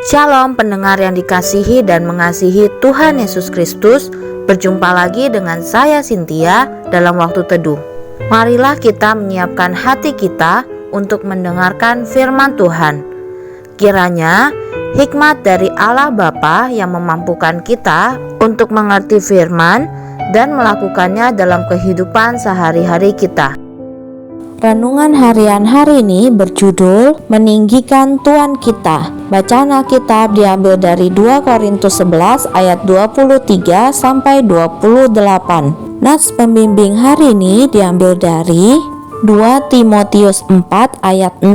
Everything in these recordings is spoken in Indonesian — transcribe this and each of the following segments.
Shalom pendengar yang dikasihi dan mengasihi Tuhan Yesus Kristus. Berjumpa lagi dengan saya Cynthia dalam waktu teduh. Marilah kita menyiapkan hati kita untuk mendengarkan firman Tuhan. Kiranya hikmat dari Allah Bapa yang memampukan kita untuk mengerti firman dan melakukannya dalam kehidupan sehari-hari kita. Renungan harian hari ini berjudul Meninggikan Tuhan Kita. Bacaan Alkitab diambil dari 2 Korintus 11 ayat 23 sampai 28. Nats pembimbing hari ini diambil dari 2 Timotius 4 ayat 6.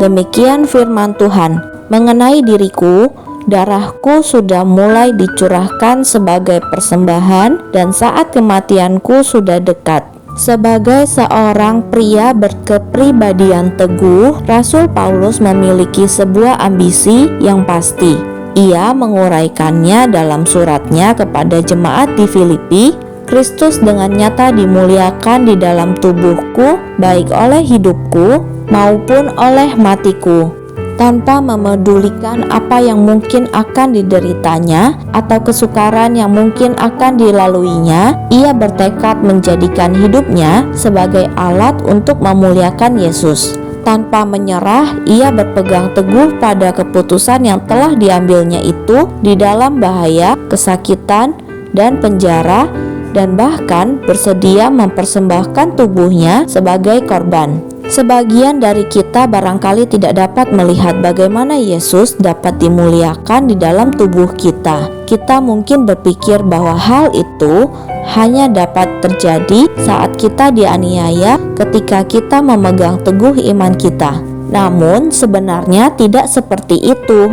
Demikian firman Tuhan, mengenai diriku, darahku sudah mulai dicurahkan sebagai persembahan dan saat kematianku sudah dekat. Sebagai seorang pria berkepribadian teguh, Rasul Paulus memiliki sebuah ambisi yang pasti. Ia menguraikannya dalam suratnya kepada jemaat di Filipi. Kristus dengan nyata dimuliakan di dalam tubuhku, baik oleh hidupku maupun oleh matiku. Tanpa memedulikan apa yang mungkin akan dideritanya atau kesukaran yang mungkin akan dilaluinya, ia bertekad menjadikan hidupnya sebagai alat untuk memuliakan Yesus. Tanpa menyerah, ia berpegang teguh pada keputusan yang telah diambilnya itu di dalam bahaya, kesakitan, dan penjara, dan bahkan bersedia mempersembahkan tubuhnya sebagai korban. Sebagian dari kita barangkali tidak dapat melihat bagaimana Yesus dapat dimuliakan di dalam tubuh kita. Kita mungkin berpikir bahwa hal itu hanya dapat terjadi saat kita dianiaya ketika kita memegang teguh iman kita. Namun sebenarnya tidak seperti itu.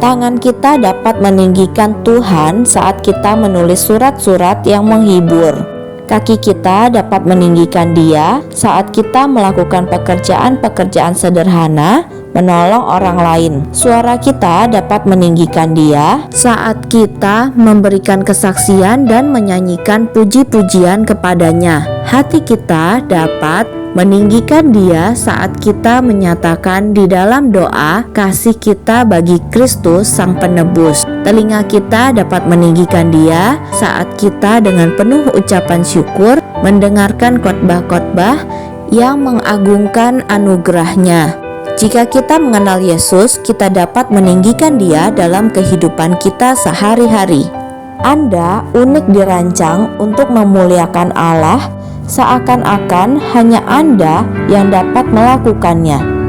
Tangan kita dapat meninggikan Tuhan saat kita menulis surat-surat yang menghibur. Kaki kita dapat meninggikan Dia saat kita melakukan pekerjaan-pekerjaan sederhana, menolong orang lain. Suara kita dapat meninggikan Dia saat kita memberikan kesaksian dan menyanyikan puji-pujian kepadanya. Hati kita dapat meninggikan Dia saat kita menyatakan di dalam doa kasih kita bagi Kristus Sang Penebus. Telinga kita dapat meninggikan Dia saat kita dengan penuh ucapan syukur mendengarkan khotbah-khotbah yang mengagungkan anugerah-Nya. Jika kita mengenal Yesus, kita dapat meninggikan Dia dalam kehidupan kita sehari-hari. Anda unik dirancang untuk memuliakan Allah, seakan-akan hanya Anda yang dapat melakukannya.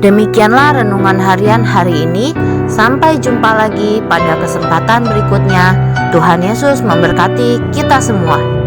Demikianlah renungan harian hari ini. Sampai jumpa lagi pada kesempatan berikutnya. Tuhan Yesus memberkati kita semua.